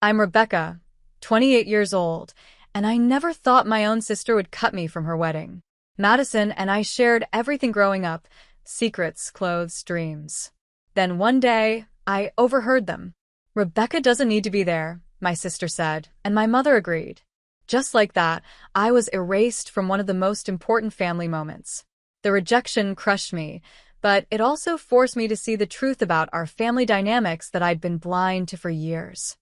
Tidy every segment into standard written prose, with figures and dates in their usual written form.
I'm Rebecca, 28 years old, and I never thought my own sister would cut me from her wedding. Madison and I shared everything growing up, secrets, clothes, dreams. Then one day, I overheard them. "Rebecca doesn't need to be there," my sister said, and my mother agreed. Just like that, I was erased from one of the most important family moments. The rejection crushed me, but it also forced me to see the truth about our family dynamics that I'd been blind to for years.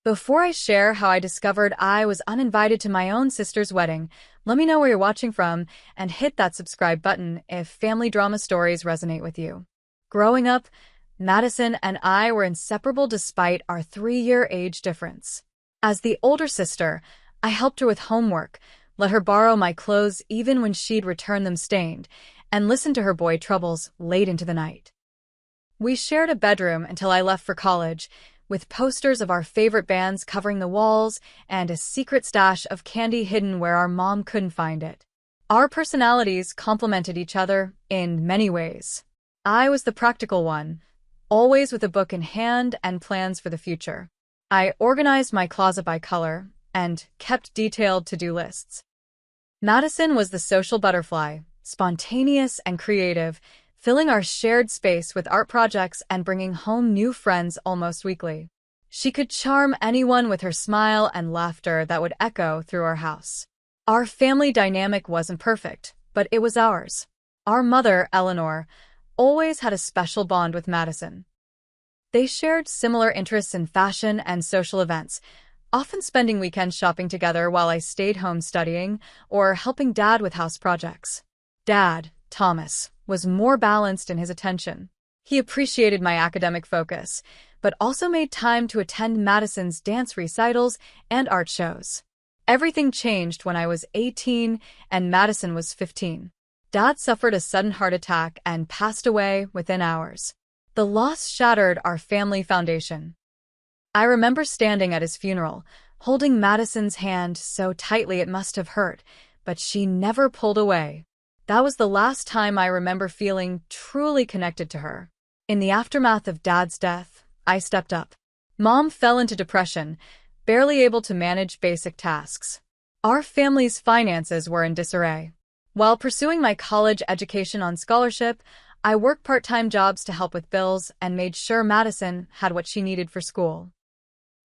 Before I share how I discovered I was uninvited to my own sister's wedding, let me know where you're watching from and hit that subscribe button if family drama stories resonate with you. Growing up, Madison and I were inseparable despite our 3-year age difference. As the older sister, I helped her with homework, let her borrow my clothes even when she'd return them stained, and listened to her boy troubles late into the night. We shared a bedroom until I left for college, with posters of our favorite bands covering the walls and a secret stash of candy hidden where our mom couldn't find it. Our personalities complemented each other in many ways. I was the practical one, always with a book in hand and plans for the future. I organized my closet by color and kept detailed to-do lists. Madison was the social butterfly, spontaneous and creative, filling our shared space with art projects and bringing home new friends almost weekly. She could charm anyone with her smile and laughter that would echo through our house. Our family dynamic wasn't perfect, but it was ours. Our mother, Eleanor, always had a special bond with Madison. They shared similar interests in fashion and social events, often spending weekends shopping together while I stayed home studying or helping Dad with house projects. Dad, Thomas, was more balanced in his attention. He appreciated my academic focus, but also made time to attend Madison's dance recitals and art shows. Everything changed when I was 18 and Madison was 15. Dad suffered a sudden heart attack and passed away within hours. The loss shattered our family foundation. I remember standing at his funeral, holding Madison's hand so tightly it must have hurt, but she never pulled away. That was the last time I remember feeling truly connected to her. In the aftermath of Dad's death, I stepped up. Mom fell into depression, barely able to manage basic tasks. Our family's finances were in disarray. While pursuing my college education on scholarship, I worked part-time jobs to help with bills and made sure Madison had what she needed for school.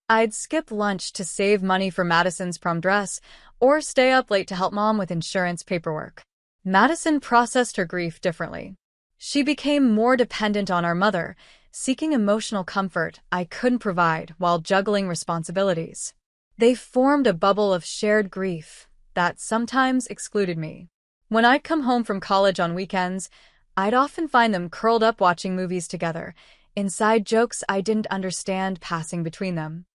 I'd skip lunch to save money for Madison's prom dress or stay up late to help Mom with insurance paperwork. Madison processed her grief differently. She became more dependent on our mother, seeking emotional comfort I couldn't provide while juggling responsibilities. They formed a bubble of shared grief that sometimes excluded me. When I'd come home from college on weekends, I'd often find them curled up watching movies together, inside jokes I didn't understand passing between them.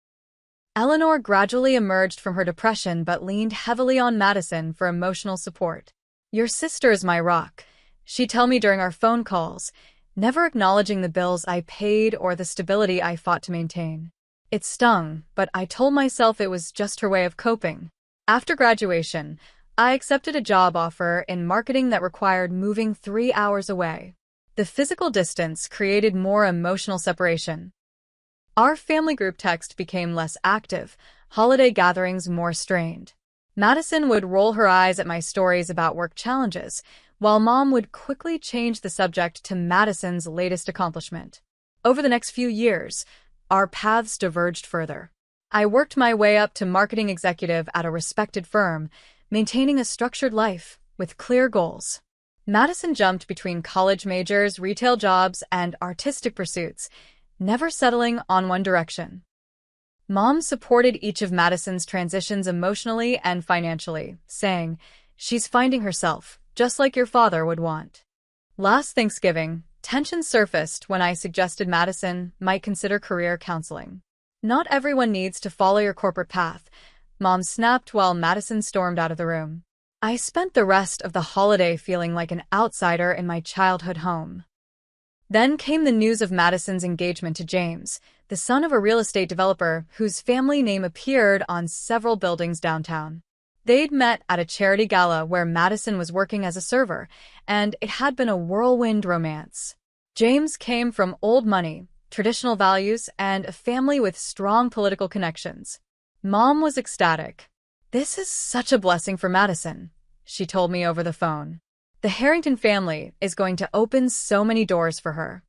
Eleanor gradually emerged from her depression but leaned heavily on Madison for emotional support. "Your sister is my rock," she'd tell me during our phone calls, never acknowledging the bills I paid or the stability I fought to maintain. It stung, but I told myself it was just her way of coping. After graduation, I accepted a job offer in marketing that required moving 3 hours away. The physical distance created more emotional separation. Our family group text became less active, holiday gatherings more strained. Madison would roll her eyes at my stories about work challenges, while Mom would quickly change the subject to Madison's latest accomplishment. Over the next few years, our paths diverged further. I worked my way up to marketing executive at a respected firm, maintaining a structured life with clear goals. Madison jumped between college majors, retail jobs, and artistic pursuits, never settling on one direction. Mom supported each of Madison's transitions emotionally and financially, saying, "She's finding herself, just like your father would want." Last Thanksgiving, tension surfaced when I suggested Madison might consider career counseling. "Not everyone needs to follow your corporate path," Mom snapped while Madison stormed out of the room. I spent the rest of the holiday feeling like an outsider in my childhood home. Then came the news of Madison's engagement to James, the son of a real estate developer whose family name appeared on several buildings downtown. They'd met at a charity gala where Madison was working as a server, and it had been a whirlwind romance. James came from old money, traditional values, and a family with strong political connections. Mom was ecstatic. "This is such a blessing for Madison," she told me over the phone. "The Harrington family is going to open so many doors for her."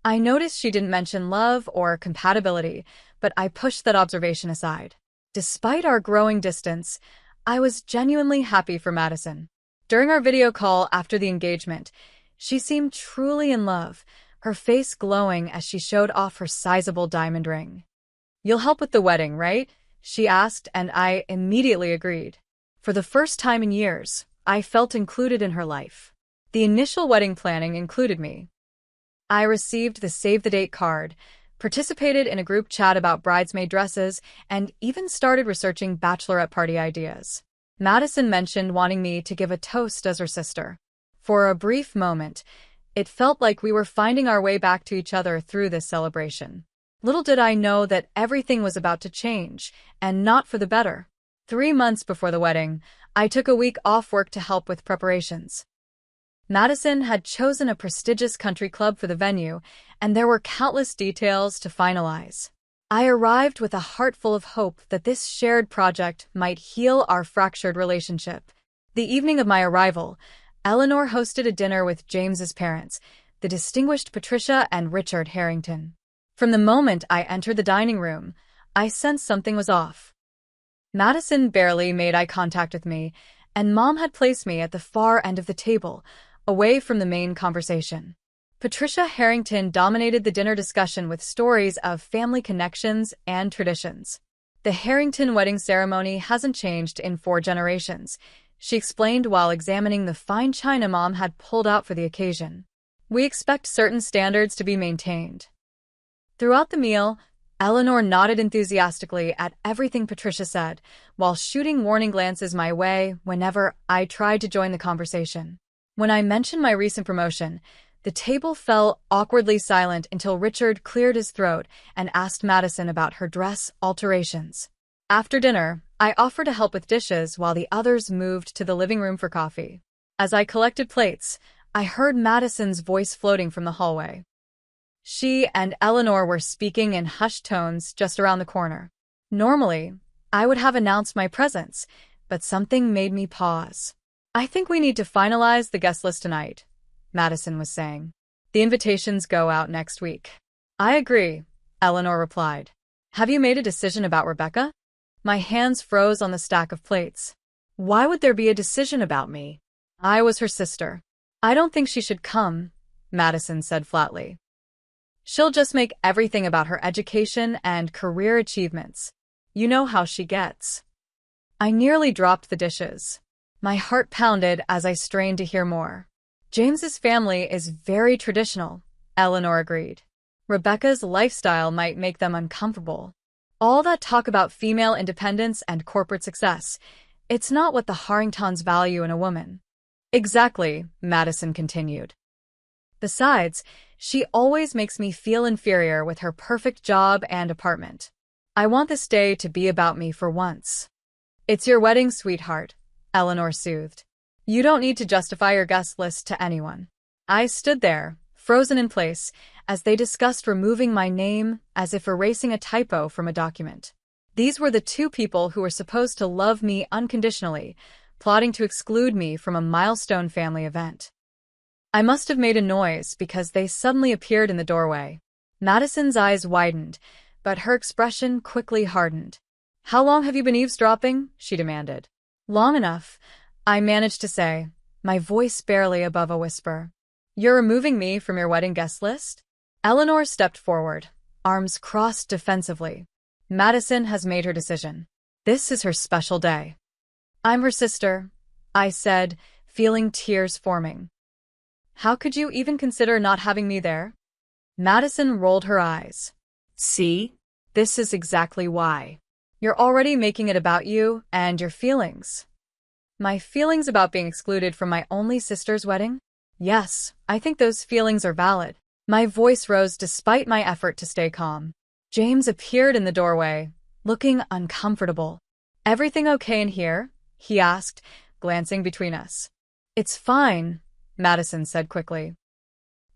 I noticed she didn't mention love or compatibility, but I pushed that observation aside. Despite our growing distance, I was genuinely happy for Madison. During our video call after the engagement, she seemed truly in love, her face glowing as she showed off her sizable diamond ring. "You'll help with the wedding, right?" she asked, and I immediately agreed. For the first time in years, I felt included in her life. The initial wedding planning included me. I received the save-the-date card, participated in a group chat about bridesmaid dresses, and even started researching bachelorette party ideas. Madison mentioned wanting me to give a toast as her sister. For a brief moment, it felt like we were finding our way back to each other through this celebration. Little did I know that everything was about to change, and not for the better. 3 months before the wedding, I took a week off work to help with preparations. Madison had chosen a prestigious country club for the venue, and there were countless details to finalize. I arrived with a heart full of hope that this shared project might heal our fractured relationship. The evening of my arrival, Eleanor hosted a dinner with James's parents, the distinguished Patricia and Richard Harrington. From the moment I entered the dining room, I sensed something was off. Madison barely made eye contact with me, and Mom had placed me at the far end of the table, away from the main conversation. Patricia Harrington dominated the dinner discussion with stories of family connections and traditions. "The Harrington wedding ceremony hasn't changed in 4 generations," she explained while examining the fine china Mom had pulled out for the occasion. "We expect certain standards to be maintained." Throughout the meal, Eleanor nodded enthusiastically at everything Patricia said, while shooting warning glances my way whenever I tried to join the conversation. When I mentioned my recent promotion, the table fell awkwardly silent until Richard cleared his throat and asked Madison about her dress alterations. After dinner, I offered to help with dishes while the others moved to the living room for coffee. As I collected plates, I heard Madison's voice floating from the hallway. She and Eleanor were speaking in hushed tones just around the corner. Normally, I would have announced my presence, but something made me pause. "I think we need to finalize the guest list tonight," Madison was saying. "The invitations go out next week." "I agree," Eleanor replied. "Have you made a decision about Rebecca?" My hands froze on the stack of plates. Why would there be a decision about me? I was her sister. "I don't think she should come," Madison said flatly. "She'll just make everything about her education and career achievements. You know how she gets." I nearly dropped the dishes. My heart pounded as I strained to hear more. "James's family is very traditional," Eleanor agreed. "Rebecca's lifestyle might make them uncomfortable. All that talk about female independence and corporate success, it's not what the Harringtons value in a woman." "Exactly," Madison continued. "Besides, she always makes me feel inferior with her perfect job and apartment. I want this day to be about me for once." "It's your wedding, sweetheart," Eleanor soothed. "You don't need to justify your guest list to anyone." I stood there, frozen in place, as they discussed removing my name as if erasing a typo from a document. These were the 2 people who were supposed to love me unconditionally, plotting to exclude me from a milestone family event. I must have made a noise because they suddenly appeared in the doorway. Madison's eyes widened, but her expression quickly hardened. "How long have you been eavesdropping?" she demanded. "Long enough," I managed to say, my voice barely above a whisper. "You're removing me from your wedding guest list?" Eleanor stepped forward, arms crossed defensively. "Madison has made her decision. This is her special day." "I'm her sister," I said, feeling tears forming. "How could you even consider not having me there?" Madison rolled her eyes. "See? This is exactly why. You're already making it about you and your feelings." "My feelings about being excluded from my only sister's wedding? Yes, I think those feelings are valid." My voice rose despite my effort to stay calm. James appeared in the doorway, looking uncomfortable. "Everything okay in here?" he asked, glancing between us. "It's fine," Madison said quickly.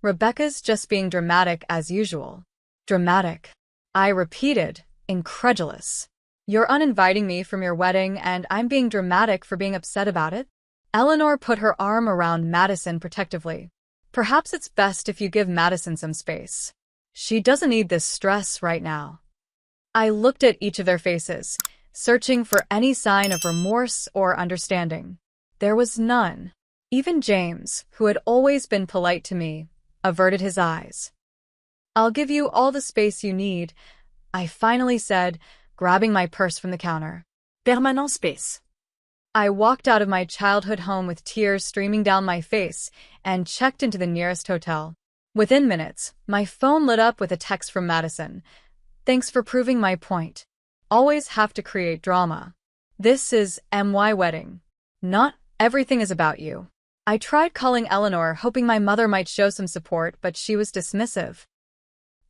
"Rebecca's just being dramatic as usual." Dramatic. I repeated, incredulous. You're uninviting me from your wedding, and I'm being dramatic for being upset about it? Eleanor put her arm around Madison protectively. Perhaps it's best if you give Madison some space. She doesn't need this stress right now. I looked at each of their faces, searching for any sign of remorse or understanding. There was none. Even James, who had always been polite to me, averted his eyes. I'll give you all the space you need, I finally said, grabbing my purse from the counter. Permanent space. I walked out of my childhood home with tears streaming down my face and checked into the nearest hotel. Within minutes, my phone lit up with a text from Madison. Thanks for proving my point. Always have to create drama. This is my wedding. Not everything is about you. I tried calling Eleanor, hoping my mother might show some support, but she was dismissive.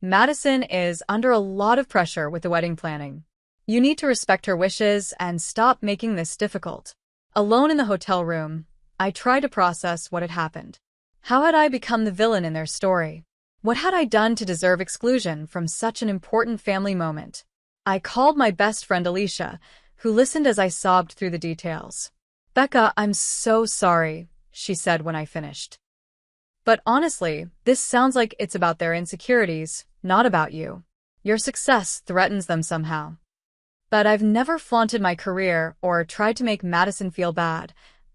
Madison is under a lot of pressure with the wedding planning. You need to respect her wishes and stop making this difficult. Alone in the hotel room, I tried to process what had happened. How had I become the villain in their story? What had I done to deserve exclusion from such an important family moment? I called my best friend Alicia, who listened as I sobbed through the details. Becca, I'm so sorry, she said when I finished. But honestly, this sounds like it's about their insecurities, not about you. Your success threatens them somehow. But I've never flaunted my career or tried to make Madison feel bad,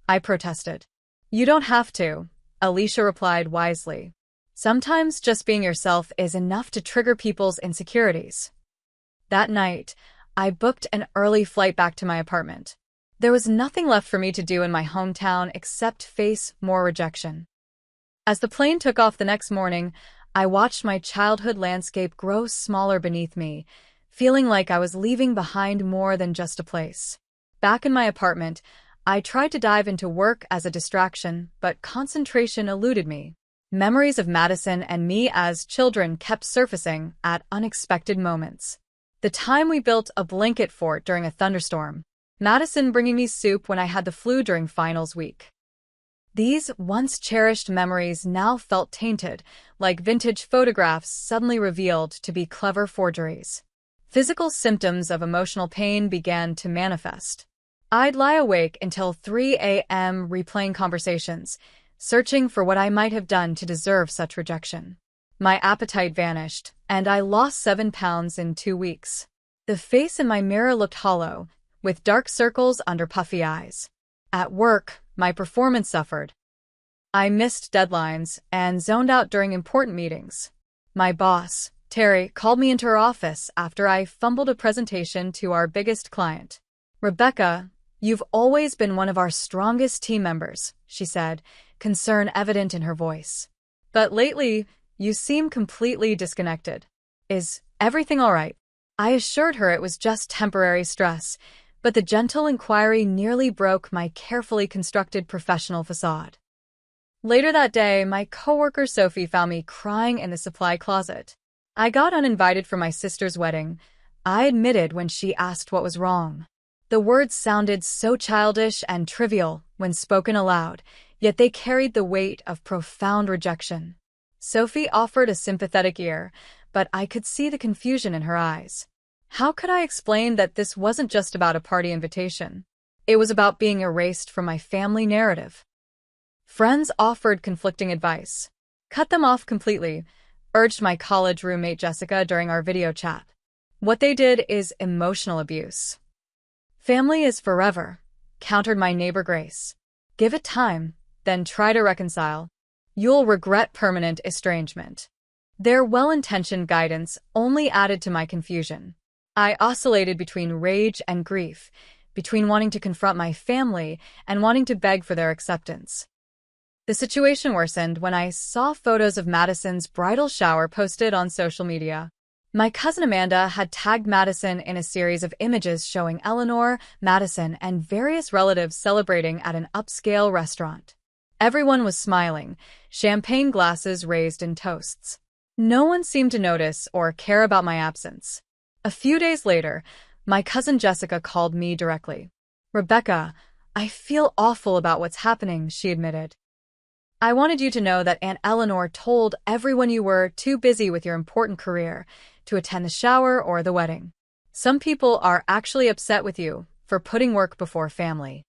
I protested. You don't have to, Alicia replied wisely. Sometimes just being yourself is enough to trigger people's insecurities. That night, I booked an early flight back to my apartment. There was nothing left for me to do in my hometown except face more rejection. As the plane took off the next morning, I watched my childhood landscape grow smaller beneath me, feeling like I was leaving behind more than just a place. Back in my apartment, I tried to dive into work as a distraction, but concentration eluded me. Memories of Madison and me as children kept surfacing at unexpected moments. The time we built a blanket fort during a thunderstorm. Madison bringing me soup when I had the flu during finals week. These once-cherished memories now felt tainted, like vintage photographs suddenly revealed to be clever forgeries. Physical symptoms of emotional pain began to manifest. I'd lie awake until 3 a.m. replaying conversations, searching for what I might have done to deserve such rejection. My appetite vanished, and I lost 7 pounds in 2 weeks. The face in my mirror looked hollow, with dark circles under puffy eyes. At work, my performance suffered. I missed deadlines and zoned out during important meetings. My boss, Terry, called me into her office after I fumbled a presentation to our biggest client. Rebecca, you've always been one of our strongest team members, she said, concern evident in her voice. But lately, you seem completely disconnected. Is everything all right? I assured her it was just temporary stress, but the gentle inquiry nearly broke my carefully constructed professional facade. Later that day, my coworker Sophie found me crying in the supply closet. I got uninvited for my sister's wedding, I admitted when she asked what was wrong. The words sounded so childish and trivial when spoken aloud, yet they carried the weight of profound rejection. Sophie offered a sympathetic ear, but I could see the confusion in her eyes. How could I explain that this wasn't just about a party invitation? It was about being erased from my family narrative. Friends offered conflicting advice. Cut them off completely, urged my college roommate Jessica during our video chat. What they did is emotional abuse. Family is forever, countered my neighbor Grace. Give it time, then try to reconcile. You'll regret permanent estrangement. Their well-intentioned guidance only added to my confusion. I oscillated between rage and grief, between wanting to confront my family and wanting to beg for their acceptance. The situation worsened when I saw photos of Madison's bridal shower posted on social media. My cousin Amanda had tagged Madison in a series of images showing Eleanor, Madison, and various relatives celebrating at an upscale restaurant. Everyone was smiling, champagne glasses raised in toasts. No one seemed to notice or care about my absence. A few days later, my cousin Jessica called me directly. Rebecca, I feel awful about what's happening, she admitted. I wanted you to know that Aunt Eleanor told everyone you were too busy with your important career to attend the shower or the wedding. Some people are actually upset with you for putting work before family.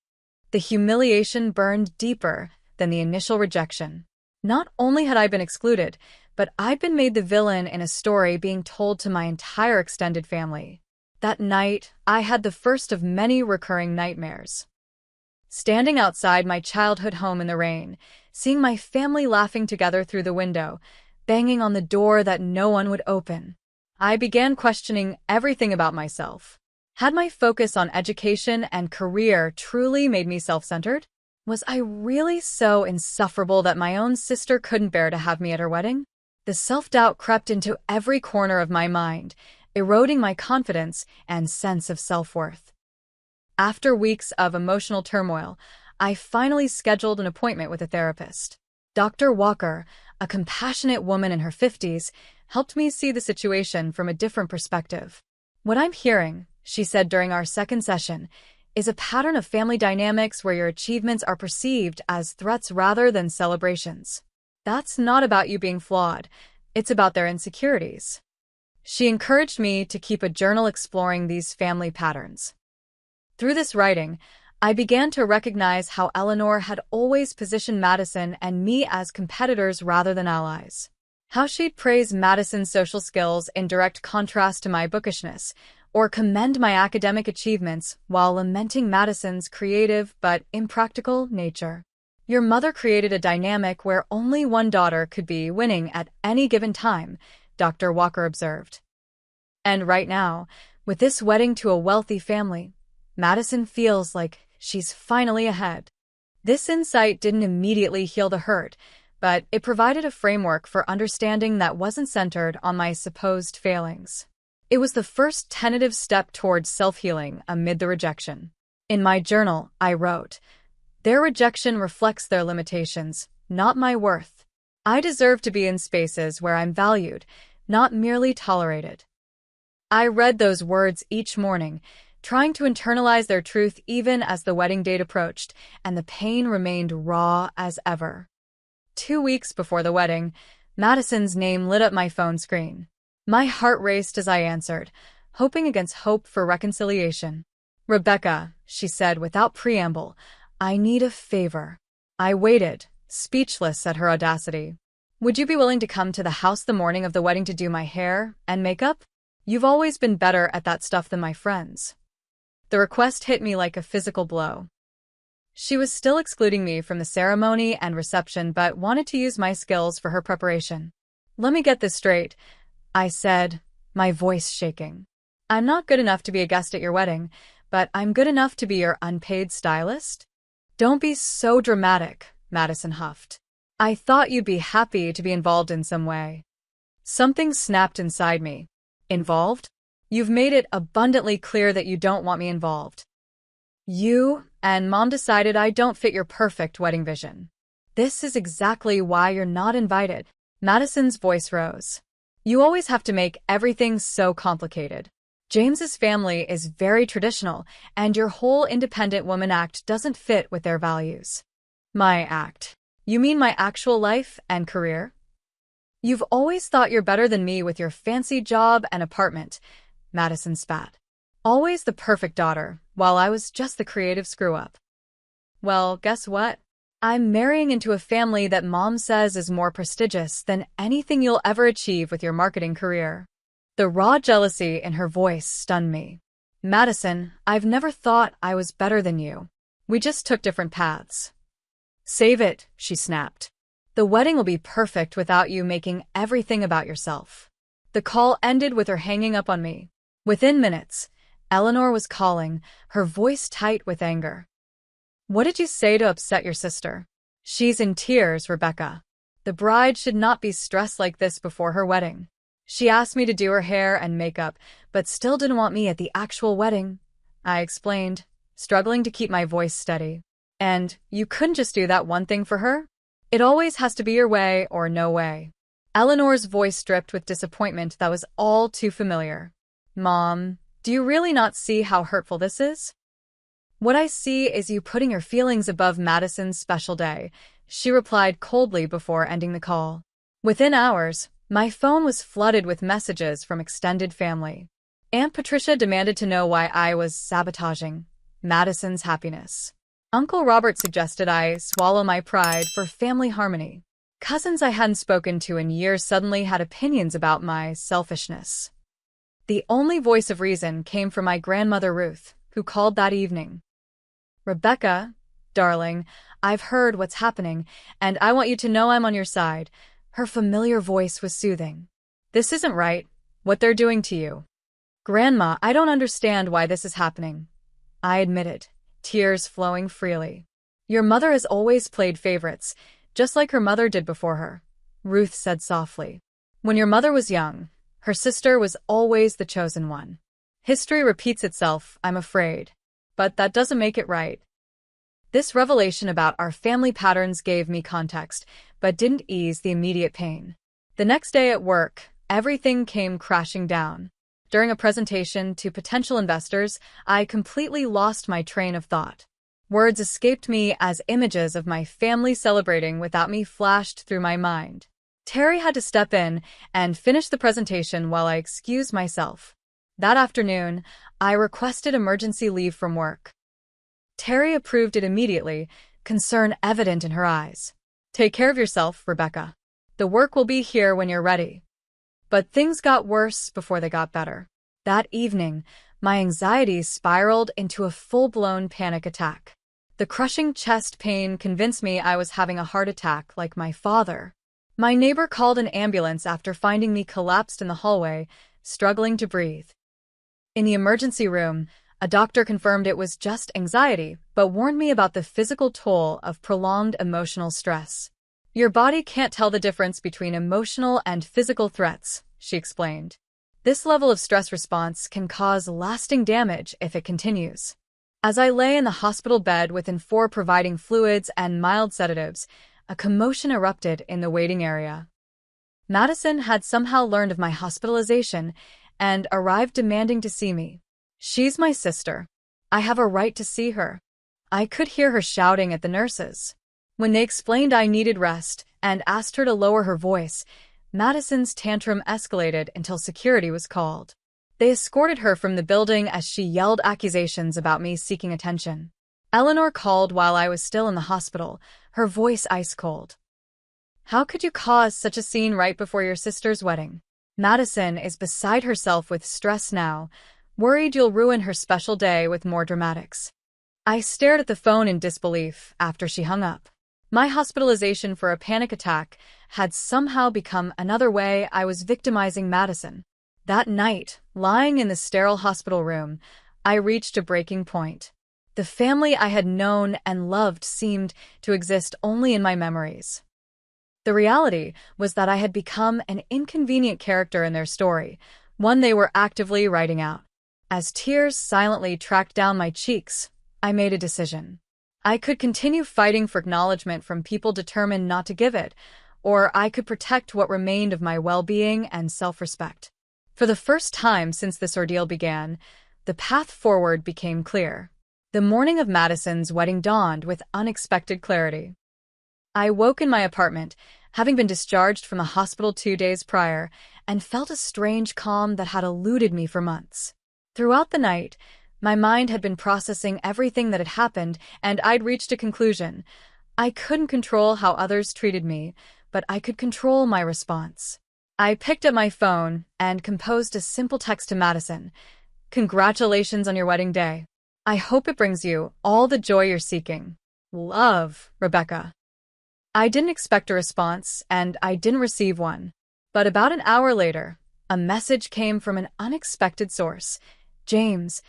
The humiliation burned deeper than the initial rejection. Not only had I been excluded, but I'd been made the villain in a story being told to my entire extended family. That night, I had the first of many recurring nightmares. Standing outside my childhood home in the rain, seeing my family laughing together through the window, banging on the door that no one would open. I began questioning everything about myself. Had my focus on education and career truly made me self-centered? Was I really so insufferable that my own sister couldn't bear to have me at her wedding? The self-doubt crept into every corner of my mind, eroding my confidence and sense of self-worth. After weeks of emotional turmoil, I finally scheduled an appointment with a therapist. Dr. Walker, a compassionate woman in her 50s, helped me see the situation from a different perspective. "What I'm hearing," she said during our second session, "is a pattern of family dynamics where your achievements are perceived as threats rather than celebrations. That's not about you being flawed, it's about their insecurities." She encouraged me to keep a journal exploring these family patterns. Through this writing, I began to recognize how Eleanor had always positioned Madison and me as competitors rather than allies. How she'd praise Madison's social skills in direct contrast to my bookishness, or commend my academic achievements while lamenting Madison's creative but impractical nature. "Your mother created a dynamic where only one daughter could be winning at any given time," Dr. Walker observed. "And right now, with this wedding to a wealthy family, Madison feels like she's finally ahead." This insight didn't immediately heal the hurt, but it provided a framework for understanding that wasn't centered on my supposed failings. It was the first tentative step towards self-healing amid the rejection. In my journal, I wrote, "Their rejection reflects their limitations, not my worth. I deserve to be in spaces where I'm valued, not merely tolerated." I read those words each morning, trying to internalize their truth even as the wedding date approached, and the pain remained raw as ever. 2 weeks before the wedding, Madison's name lit up my phone screen. My heart raced as I answered, hoping against hope for reconciliation. "Rebecca," she said without preamble, "I need a favor." I waited, speechless at her audacity. "Would you be willing to come to the house the morning of the wedding to do my hair and makeup? You've always been better at that stuff than my friends." The request hit me like a physical blow. She was still excluding me from the ceremony and reception but wanted to use my skills for her preparation. "Let me get this straight," I said, my voice shaking. "I'm not good enough to be a guest at your wedding, but I'm good enough to be your unpaid stylist?" "Don't be so dramatic," Madison huffed. "I thought you'd be happy to be involved in some way." Something snapped inside me. "Involved? You've made it abundantly clear that you don't want me involved. You and Mom decided I don't fit your perfect wedding vision. This is exactly why you're not invited." Madison's voice rose. "You always have to make everything so complicated. James's family is very traditional, and your whole independent woman act doesn't fit with their values." "My act? You mean my actual life and career?" "You've always thought you're better than me with your fancy job and apartment," Madison spat. "Always the perfect daughter, while I was just the creative screw-up." "Well, guess what? I'm marrying into a family that Mom says is more prestigious than anything you'll ever achieve with your marketing career." The raw jealousy in her voice stunned me. "Madison, I've never thought I was better than you. We just took different paths." "Save it," she snapped. "The wedding will be perfect without you making everything about yourself." The call ended with her hanging up on me. Within minutes, Eleanor was calling, her voice tight with anger. "What did you say to upset your sister?" "She's in tears, Rebecca. The bride should not be stressed like this before her wedding. She asked me to do her hair and makeup, but still didn't want me at the actual wedding," I explained, struggling to keep my voice steady. "And you couldn't just do that one thing for her? It always has to be your way or no way." Eleanor's voice dripped with disappointment that was all too familiar. "Mom, do you really not see how hurtful this is?" "What I see is you putting your feelings above Madison's special day," she replied coldly before ending the call. Within hours, my phone was flooded with messages from extended family. Aunt Patricia demanded to know why I was sabotaging Madison's happiness. Uncle Robert suggested I swallow my pride for family harmony. Cousins I hadn't spoken to in years suddenly had opinions about my selfishness. The only voice of reason came from my grandmother Ruth, who called that evening. "Rebecca, darling, I've heard what's happening, and I want you to know I'm on your side." Her familiar voice was soothing. "This isn't right, what they're doing to you." "Grandma, I don't understand why this is happening," I admitted, tears flowing freely. "Your mother has always played favorites, just like her mother did before her," Ruth said softly. "When your mother was young, her sister was always the chosen one. History repeats itself, I'm afraid. But that doesn't make it right." This revelation about our family patterns gave me context, but didn't ease the immediate pain. The next day at work, everything came crashing down. During a presentation to potential investors, I completely lost my train of thought. Words escaped me as images of my family celebrating without me flashed through my mind. Terry had to step in and finish the presentation while I excused myself. That afternoon, I requested emergency leave from work. Terry approved it immediately, concern evident in her eyes. "Take care of yourself, Rebecca. The work will be here when you're ready." But things got worse before they got better. That evening, my anxiety spiraled into a full-blown panic attack. The crushing chest pain convinced me I was having a heart attack like my father. My neighbor called an ambulance after finding me collapsed in the hallway, struggling to breathe. In the emergency room, a doctor confirmed it was just anxiety, but warned me about the physical toll of prolonged emotional stress. "Your body can't tell the difference between emotional and physical threats," she explained. "This level of stress response can cause lasting damage if it continues." As I lay in the hospital bed with Infor providing fluids and mild sedatives, a commotion erupted in the waiting area. Madison had somehow learned of my hospitalization and arrived demanding to see me. "She's my sister. I have a right to see her." I could hear her shouting at the nurses. When they explained I needed rest and asked her to lower her voice, Madison's tantrum escalated until security was called. They escorted her from the building as she yelled accusations about me seeking attention. Eleanor called while I was still in the hospital, her voice ice-cold. "How could you cause such a scene right before your sister's wedding?" Madison is beside herself with stress now, worried you'll ruin her special day with more dramatics. I stared at the phone in disbelief after she hung up. My hospitalization for a panic attack had somehow become another way I was victimizing Madison. That night, lying in the sterile hospital room, I reached a breaking point. The family I had known and loved seemed to exist only in my memories. The reality was that I had become an inconvenient character in their story, one they were actively writing out. As tears silently tracked down my cheeks, I made a decision. I could continue fighting for acknowledgement from people determined not to give it, or I could protect what remained of my well-being and self-respect. For the first time since this ordeal began, the path forward became clear. The morning of Madison's wedding dawned with unexpected clarity. I woke in my apartment, having been discharged from the hospital 2 days prior, and felt a strange calm that had eluded me for months. Throughout the night, my mind had been processing everything that had happened, and I'd reached a conclusion. I couldn't control how others treated me, but I could control my response. I picked up my phone and composed a simple text to Madison. "Congratulations on your wedding day. I hope it brings you all the joy you're seeking. Love, Rebecca." I didn't expect a response, and I didn't receive one. But about an hour later, a message came from an unexpected source. James,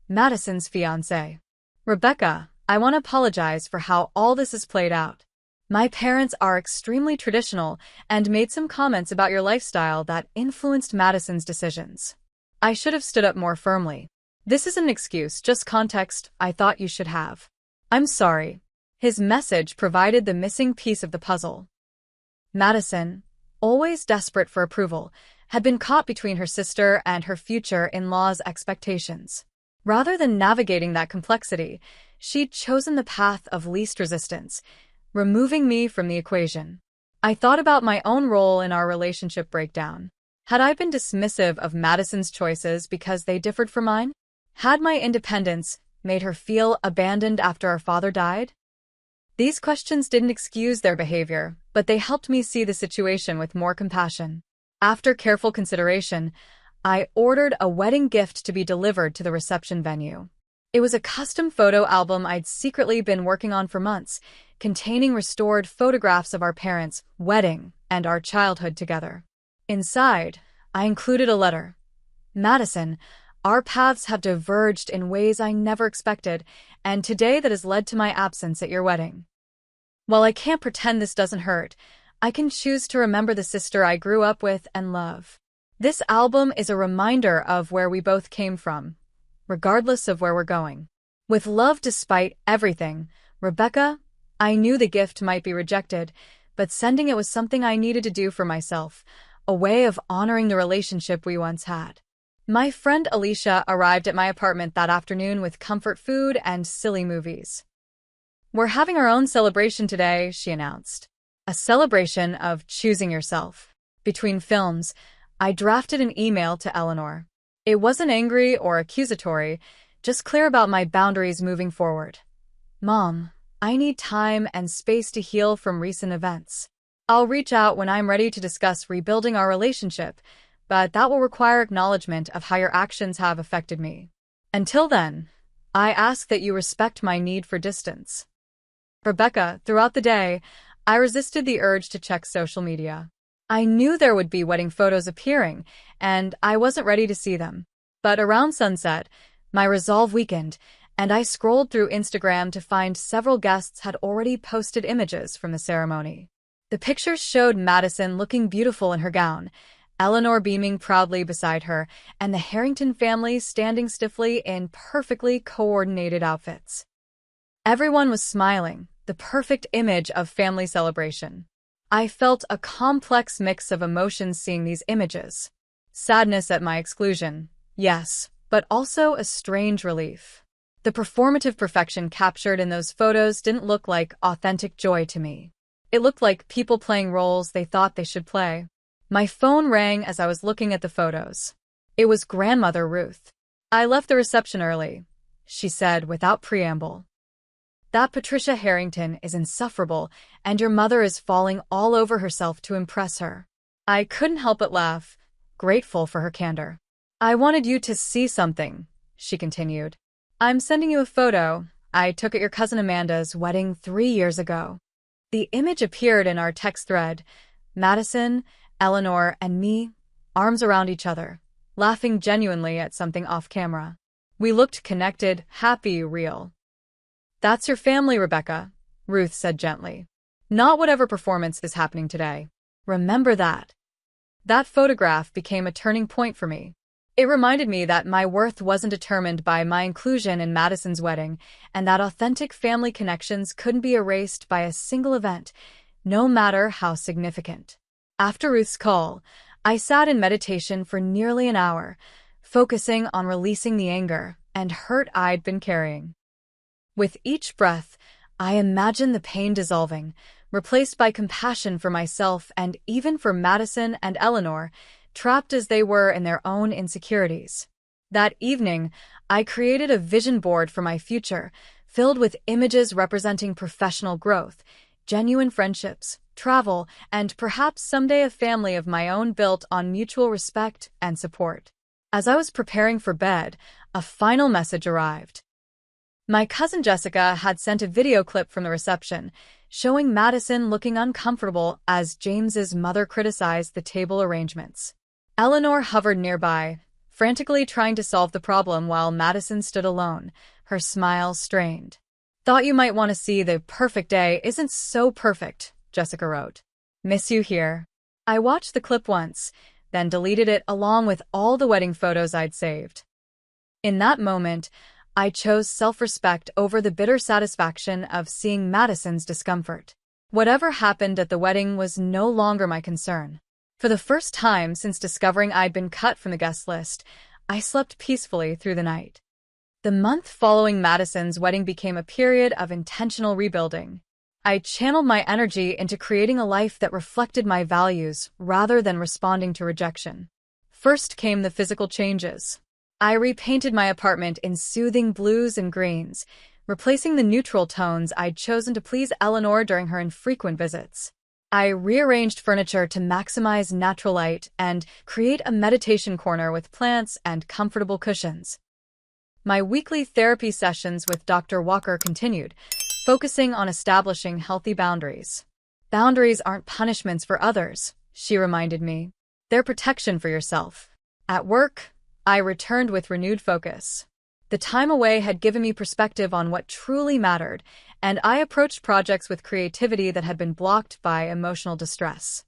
Madison's fiancé. "Rebecca, I want to apologize for how all this has played out. My parents are extremely traditional and made some comments about your lifestyle that influenced Madison's decisions. I should have stood up more firmly. This isn't an excuse, just context I thought you should have. I'm sorry." His message provided the missing piece of the puzzle. Madison, always desperate for approval, had been caught between her sister and her future in-law's expectations. Rather than navigating that complexity, she'd chosen the path of least resistance, removing me from the equation. I thought about my own role in our relationship breakdown. Had I been dismissive of Madison's choices because they differed from mine? Had my independence made her feel abandoned after our father died? These questions didn't excuse their behavior, but they helped me see the situation with more compassion. After careful consideration, I ordered a wedding gift to be delivered to the reception venue. It was a custom photo album I'd secretly been working on for months, containing restored photographs of our parents' wedding and our childhood together. Inside, I included a letter. Madison, our paths have diverged in ways I never expected, and today that has led to my absence at your wedding. While I can't pretend this doesn't hurt, I can choose to remember the sister I grew up with and love. This album is a reminder of where we both came from, regardless of where we're going. With love despite everything, Rebecca, I knew the gift might be rejected, but sending it was something I needed to do for myself, a way of honoring the relationship we once had. My friend Alicia arrived at my apartment that afternoon with comfort food and silly movies. "We're having our own celebration today," she announced. A celebration of choosing yourself. Between films, I drafted an email to Eleanor. It wasn't angry or accusatory, just clear about my boundaries moving forward. "Mom, I need time and space to heal from recent events. I'll reach out when I'm ready to discuss rebuilding our relationship, but that will require acknowledgement of how your actions have affected me. Until then, I ask that you respect my need for distance." Rebecca, throughout the day, I resisted the urge to check social media. I knew there would be wedding photos appearing, and I wasn't ready to see them. But around sunset, my resolve weakened, and I scrolled through Instagram to find several guests had already posted images from the ceremony. The pictures showed Madison looking beautiful in her gown, Eleanor beaming proudly beside her, and the Harrington family standing stiffly in perfectly coordinated outfits. Everyone was smiling, the perfect image of family celebration. I felt a complex mix of emotions seeing these images. Sadness at my exclusion, yes, but also a strange relief. The performative perfection captured in those photos didn't look like authentic joy to me. It looked like people playing roles they thought they should play. My phone rang as I was looking at the photos. It was Grandmother Ruth. "I left the reception early," she said without preamble. "That Patricia Harrington is insufferable, and your mother is falling all over herself to impress her." I couldn't help but laugh, grateful for her candor. "I wanted you to see something," she continued. "I'm sending you a photo I took at your cousin Amanda's wedding 3 years ago." The image appeared in our text thread, Madison, Eleanor, and me, arms around each other, laughing genuinely at something off-camera. We looked connected, happy, real. "That's your family, Rebecca," Ruth said gently. "Not whatever performance is happening today. Remember that." That photograph became a turning point for me. It reminded me that my worth wasn't determined by my inclusion in Madison's wedding, and that authentic family connections couldn't be erased by a single event, no matter how significant. After Ruth's call, I sat in meditation for nearly an hour, focusing on releasing the anger and hurt I'd been carrying. With each breath, I imagined the pain dissolving, replaced by compassion for myself and even for Madison and Eleanor, trapped as they were in their own insecurities. That evening, I created a vision board for my future, filled with images representing professional growth, genuine friendships, travel, and perhaps someday a family of my own built on mutual respect and support. As I was preparing for bed, a final message arrived. My cousin Jessica had sent a video clip from the reception, showing Madison looking uncomfortable as James's mother criticized the table arrangements. Eleanor hovered nearby, frantically trying to solve the problem while Madison stood alone, her smile strained. "Thought you might want to see the perfect day isn't so perfect," Jessica wrote. "Miss you here." I watched the clip once, then deleted it along with all the wedding photos I'd saved. In that moment, I chose self-respect over the bitter satisfaction of seeing Madison's discomfort. Whatever happened at the wedding was no longer my concern. For the first time since discovering I'd been cut from the guest list, I slept peacefully through the night. The month following Madison's wedding became a period of intentional rebuilding. I channeled my energy into creating a life that reflected my values rather than responding to rejection. First came the physical changes. I repainted my apartment in soothing blues and greens, replacing the neutral tones I'd chosen to please Eleanor during her infrequent visits. I rearranged furniture to maximize natural light and create a meditation corner with plants and comfortable cushions. My weekly therapy sessions with Dr. Walker continued, focusing on establishing healthy boundaries. Boundaries aren't punishments for others, she reminded me. They're protection for yourself. At work, I returned with renewed focus. The time away had given me perspective on what truly mattered, and I approached projects with creativity that had been blocked by emotional distress.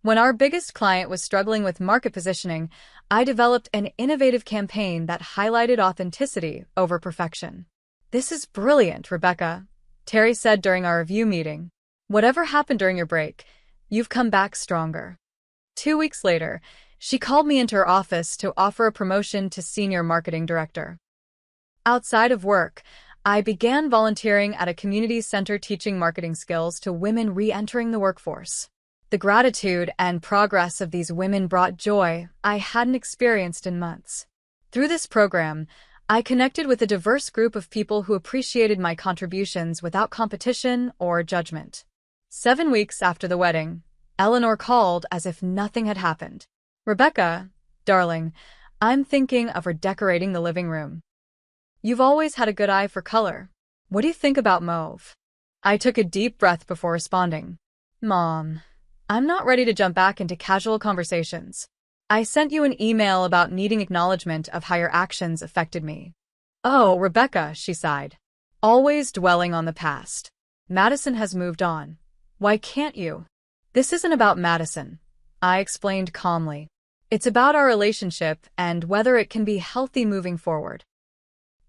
When our biggest client was struggling with market positioning, I developed an innovative campaign that highlighted authenticity over perfection. "This is brilliant, Rebecca," Terry said during our review meeting. "Whatever happened during your break, you've come back stronger." 2 weeks later, she called me into her office to offer a promotion to senior marketing director. Outside of work, I began volunteering at a community center teaching marketing skills to women re-entering the workforce. The gratitude and progress of these women brought joy I hadn't experienced in months. Through this program, I connected with a diverse group of people who appreciated my contributions without competition or judgment. 7 weeks after the wedding, Eleanor called as if nothing had happened. "Rebecca, darling, I'm thinking of redecorating the living room. You've always had a good eye for color. What do you think about mauve?" I took a deep breath before responding. "Mom, I'm not ready to jump back into casual conversations. I sent you an email about needing acknowledgement of how your actions affected me." "Oh, Rebecca," she sighed, always dwelling on the past. "Madison has moved on. Why can't you?" "This isn't about Madison," I explained calmly. "It's about our relationship and whether it can be healthy moving forward."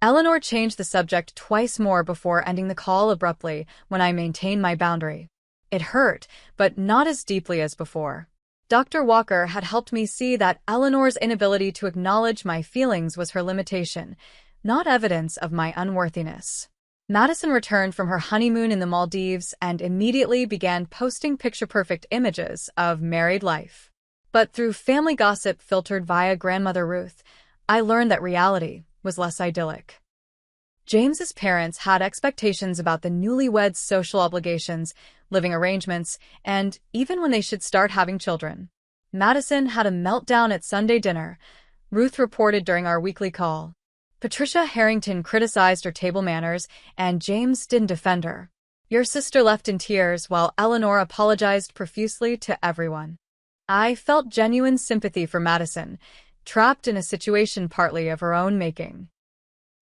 Eleanor changed the subject twice more before ending the call abruptly when I maintained my boundary. It hurt, but not as deeply as before. Dr. Walker had helped me see that Eleanor's inability to acknowledge my feelings was her limitation, not evidence of my unworthiness. Madison returned from her honeymoon in the Maldives and immediately began posting picture-perfect images of married life. But through family gossip filtered via grandmother Ruth, I learned that reality was less idyllic. James's parents had expectations about the newlyweds' social obligations, living arrangements, and even when they should start having children. Madison had a meltdown at Sunday dinner, Ruth reported during our weekly call. Patricia Harrington criticized her table manners, and James didn't defend her. Your sister left in tears while Eleanor apologized profusely to everyone. I felt genuine sympathy for Madison, trapped in a situation partly of her own making.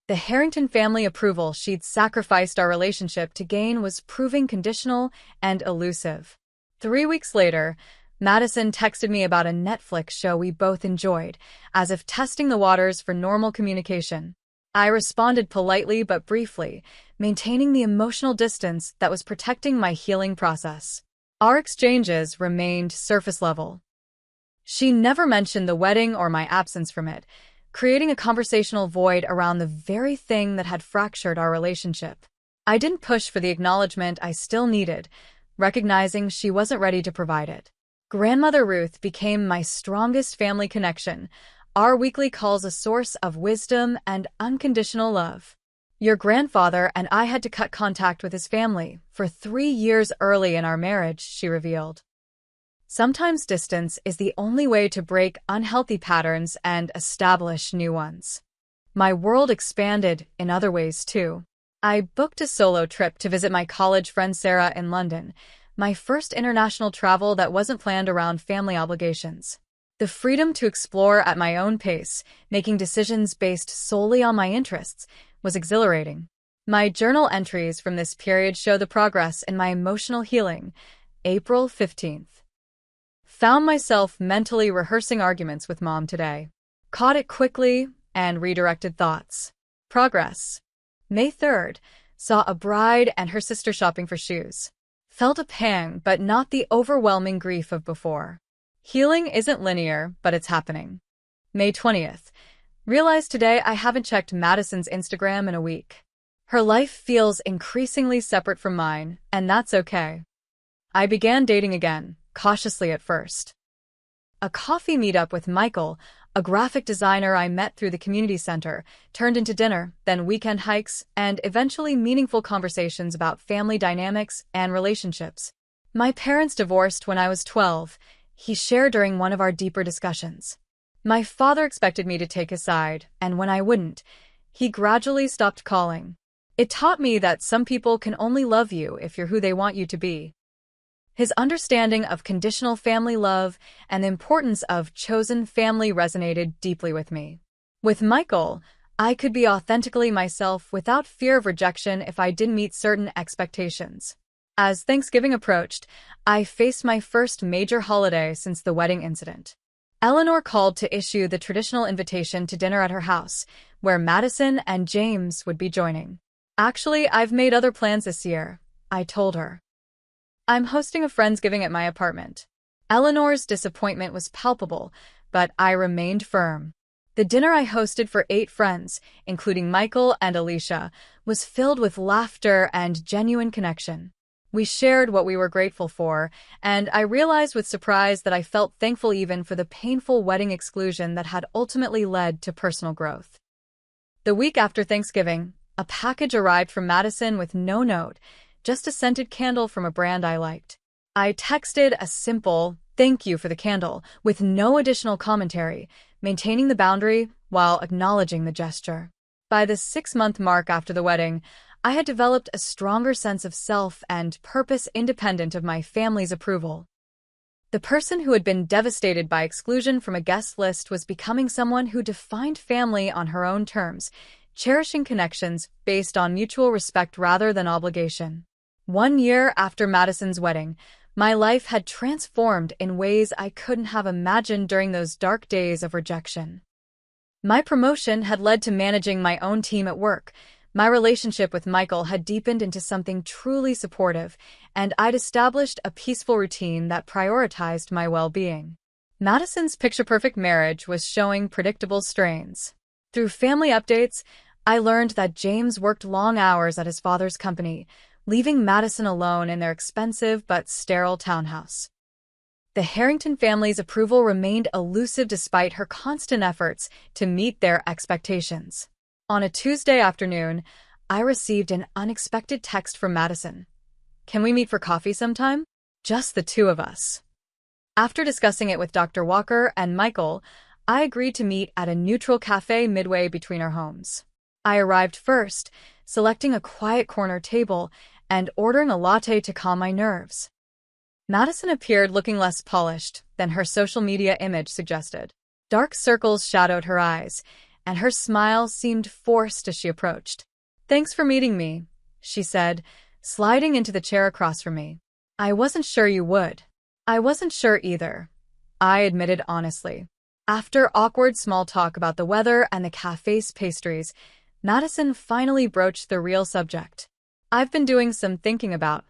The Harrington family approval she'd sacrificed our relationship to gain was proving conditional and elusive. 3 weeks later, Madison texted me about a Netflix show we both enjoyed, as if testing the waters for normal communication. I responded politely but briefly, maintaining the emotional distance that was protecting my healing process. Our exchanges remained surface level. She never mentioned the wedding or my absence from it, creating a conversational void around the very thing that had fractured our relationship. I didn't push for the acknowledgement I still needed, recognizing she wasn't ready to provide it. Grandmother Ruth became my strongest family connection, our weekly calls a source of wisdom and unconditional love. Your grandfather and I had to cut contact with his family for 3 years early in our marriage, she revealed. Sometimes distance is the only way to break unhealthy patterns and establish new ones. My world expanded in other ways too. I booked a solo trip to visit my college friend Sarah in London, my first international travel that wasn't planned around family obligations. The freedom to explore at my own pace, making decisions based solely on my interests, was exhilarating. My journal entries from this period show the progress in my emotional healing. April 15th. Found myself mentally rehearsing arguments with Mom today. Caught it quickly and redirected thoughts. Progress. May 3rd. Saw a bride and her sister shopping for shoes. Felt a pang, but not the overwhelming grief of before. Healing isn't linear, but it's happening. May 20th. Realized today I haven't checked Madison's Instagram in a week. Her life feels increasingly separate from mine, and that's okay. I began dating again, cautiously at first. A coffee meetup with Michael, a graphic designer I met through the community center, turned into dinner, then weekend hikes, and eventually meaningful conversations about family dynamics and relationships. My parents divorced when I was 12, he shared during one of our deeper discussions. My father expected me to take his side, and when I wouldn't, he gradually stopped calling. It taught me that some people can only love you if you're who they want you to be. His understanding of conditional family love and the importance of chosen family resonated deeply with me. With Michael, I could be authentically myself without fear of rejection if I didn't meet certain expectations. As Thanksgiving approached, I faced my first major holiday since the wedding incident. Eleanor called to issue the traditional invitation to dinner at her house, where Madison and James would be joining. Actually, I've made other plans this year, I told her. I'm hosting a Friendsgiving at my apartment. Eleanor's disappointment was palpable, but I remained firm. The dinner I hosted for 8 friends, including Michael and Alicia, was filled with laughter and genuine connection. We shared what we were grateful for, and I realized with surprise that I felt thankful even for the painful wedding exclusion that had ultimately led to personal growth. The week after Thanksgiving, a package arrived from Madison with no note, just a scented candle from a brand I liked. I texted a simple, "Thank you for the candle," with no additional commentary, maintaining the boundary while acknowledging the gesture. By the 6-month mark after the wedding, I had developed a stronger sense of self and purpose independent of my family's approval. The person who had been devastated by exclusion from a guest list was becoming someone who defined family on her own terms, cherishing connections based on mutual respect rather than obligation. 1 year after Madison's wedding, my life had transformed in ways I couldn't have imagined during those dark days of rejection. My promotion had led to managing my own team at work. My relationship with Michael had deepened into something truly supportive, and I'd established a peaceful routine that prioritized my well-being. Madison's picture-perfect marriage was showing predictable strains. Through family updates, I learned that James worked long hours at his father's company, leaving Madison alone in their expensive but sterile townhouse. The Harrington family's approval remained elusive despite her constant efforts to meet their expectations. On a Tuesday afternoon, I received an unexpected text from Madison. "Can we meet for coffee sometime? Just the 2 of us." After discussing it with Dr. Walker and Michael, I agreed to meet at a neutral cafe midway between our homes. I arrived first, selecting a quiet corner table and ordering a latte to calm my nerves. Madison appeared looking less polished than her social media image suggested. Dark circles shadowed her eyes, and her smile seemed forced as she approached. "Thanks for meeting me," she said, sliding into the chair across from me. "I wasn't sure you would." "I wasn't sure either," I admitted honestly. After awkward small talk about the weather and the cafe's pastries, Madison finally broached the real subject. "I've been doing some thinking about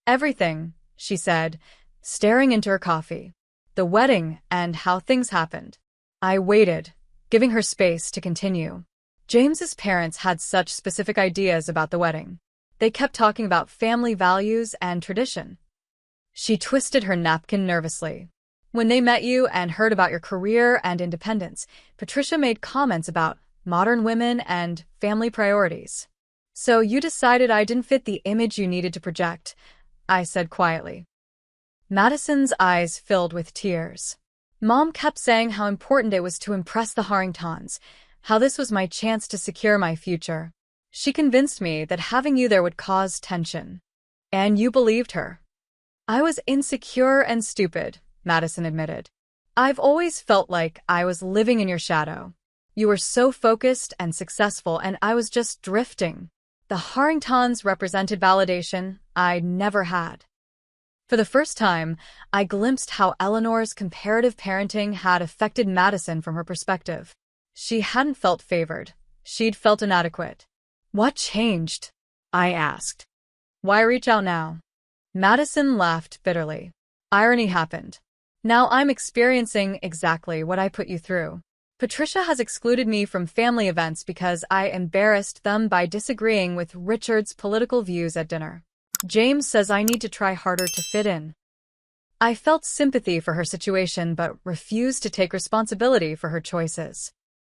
everything," she said, staring into her coffee. "The wedding and how things happened." I waited, giving her space to continue. James's parents had such specific ideas about the wedding. They kept talking about family values and tradition. She twisted her napkin nervously. "When they met you and heard about your career and independence, Patricia made comments about modern women and family priorities. So you decided I didn't fit the image you needed to project," I said quietly. Madison's eyes filled with tears. "Mom kept saying how important it was to impress the Harringtons, how this was my chance to secure my future. She convinced me that having you there would cause tension. And you believed her." "I was insecure and stupid," Madison admitted. "I've always felt like I was living in your shadow. You were so focused and successful, and I was just drifting. The Harringtons represented validation I'd never had." For the first time, I glimpsed how Eleanor's comparative parenting had affected Madison from her perspective. She hadn't felt favored. She'd felt inadequate. "What changed?" I asked. "Why reach out now?" Madison laughed bitterly. "Irony happened. Now I'm experiencing exactly what I put you through." Patricia has excluded me from family events because I embarrassed them by disagreeing with Richard's political views at dinner. James says I need to try harder to fit in. I felt sympathy for her situation but refused to take responsibility for her choices.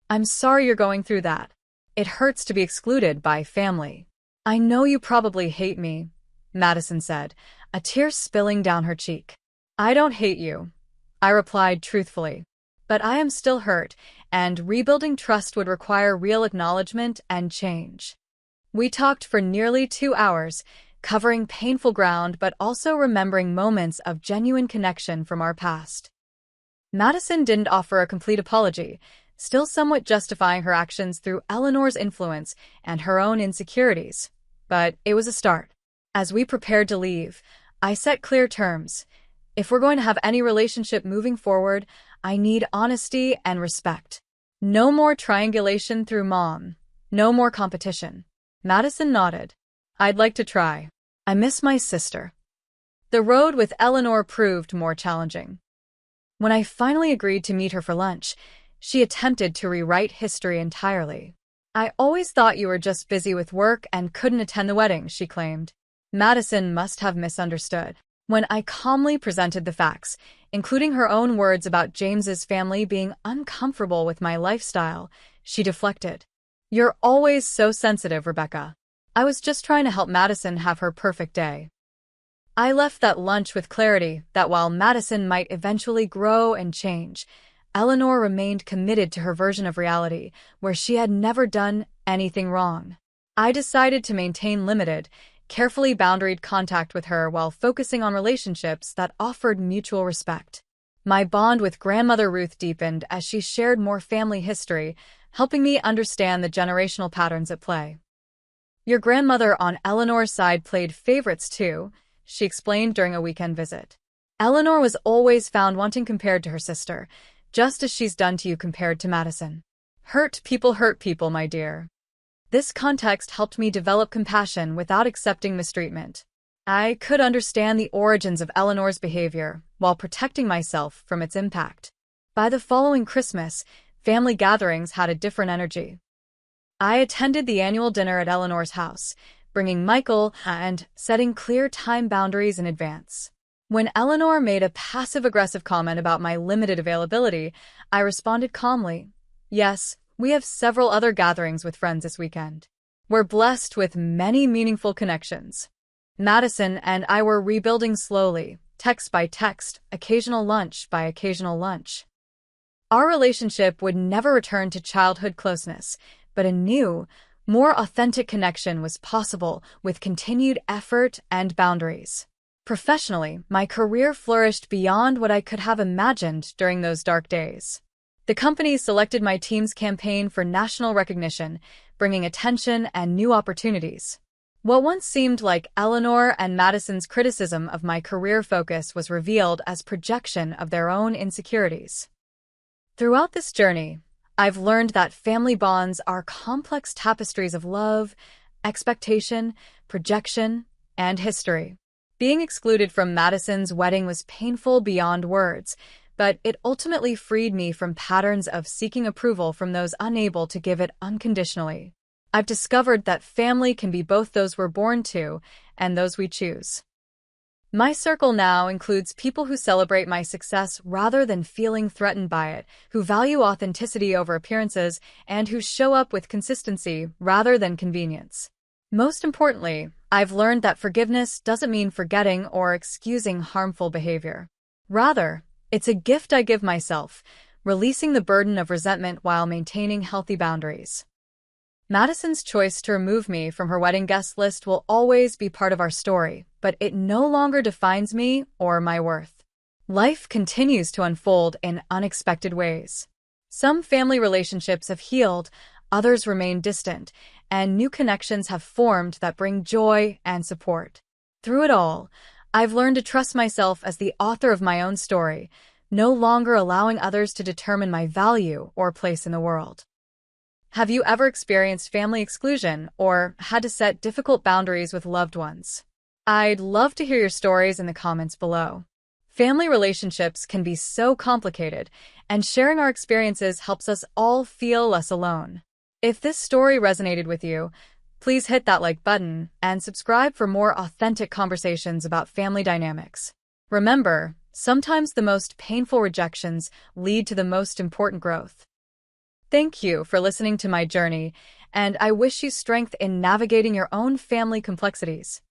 I'm sorry you're going through that. It hurts to be excluded by family. I know you probably hate me, Madison said, a tear spilling down her cheek. I don't hate you, I replied truthfully. But I am still hurt, and rebuilding trust would require real acknowledgement and change. We talked for nearly 2 hours, covering painful ground but also remembering moments of genuine connection from our past. Madison didn't offer a complete apology, still somewhat justifying her actions through Eleanor's influence and her own insecurities. But it was a start. As we prepared to leave, I set clear terms. If we're going to have any relationship moving forward, I need honesty and respect. No more triangulation through Mom. No more competition. Madison nodded. I'd like to try. I miss my sister. The road with Eleanor proved more challenging. When I finally agreed to meet her for lunch, she attempted to rewrite history entirely. I always thought you were just busy with work and couldn't attend the wedding, she claimed. Madison must have misunderstood. When I calmly presented the facts, including her own words about James's family being uncomfortable with my lifestyle, she deflected. You're always so sensitive, Rebecca. I was just trying to help Madison have her perfect day. I left that lunch with clarity that while Madison might eventually grow and change, Eleanor remained committed to her version of reality, where she had never done anything wrong. I decided to maintain limited, carefully boundaried contact with her while focusing on relationships that offered mutual respect. My bond with Grandmother Ruth deepened as she shared more family history, helping me understand the generational patterns at play. Your grandmother on Eleanor's side played favorites too, she explained during a weekend visit. Eleanor was always found wanting compared to her sister, just as she's done to you compared to Madison. Hurt people, my dear. This context helped me develop compassion without accepting mistreatment. I could understand the origins of Eleanor's behavior while protecting myself from its impact. By the following Christmas, family gatherings had a different energy. I attended the annual dinner at Eleanor's house, bringing Michael and setting clear time boundaries in advance. When Eleanor made a passive-aggressive comment about my limited availability, I responded calmly. Yes, we have several other gatherings with friends this weekend. We're blessed with many meaningful connections. Madison and I were rebuilding slowly, text by text, occasional lunch by occasional lunch. Our relationship would never return to childhood closeness, but a new, more authentic connection was possible with continued effort and boundaries. Professionally, my career flourished beyond what I could have imagined during those dark days. The company selected my team's campaign for national recognition, bringing attention and new opportunities. What once seemed like Eleanor and Madison's criticism of my career focus was revealed as projection of their own insecurities. Throughout this journey, I've learned that family bonds are complex tapestries of love, expectation, projection, and history. Being excluded from Madison's wedding was painful beyond words, but it ultimately freed me from patterns of seeking approval from those unable to give it unconditionally. I've discovered that family can be both those we're born to and those we choose. My circle now includes people who celebrate my success rather than feeling threatened by it, who value authenticity over appearances, and who show up with consistency rather than convenience. Most importantly, I've learned that forgiveness doesn't mean forgetting or excusing harmful behavior. Rather, it's a gift I give myself, releasing the burden of resentment while maintaining healthy boundaries. Madison's choice to remove me from her wedding guest list will always be part of our story, but it no longer defines me or my worth. Life continues to unfold in unexpected ways. Some family relationships have healed, others remain distant, and new connections have formed that bring joy and support. Through it all, I've learned to trust myself as the author of my own story, no longer allowing others to determine my value or place in the world. Have you ever experienced family exclusion or had to set difficult boundaries with loved ones? I'd love to hear your stories in the comments below. Family relationships can be so complicated, and sharing our experiences helps us all feel less alone. If this story resonated with you, please hit that like button and subscribe for more authentic conversations about family dynamics. Remember, sometimes the most painful rejections lead to the most important growth. Thank you for listening to my journey, and I wish you strength in navigating your own family complexities.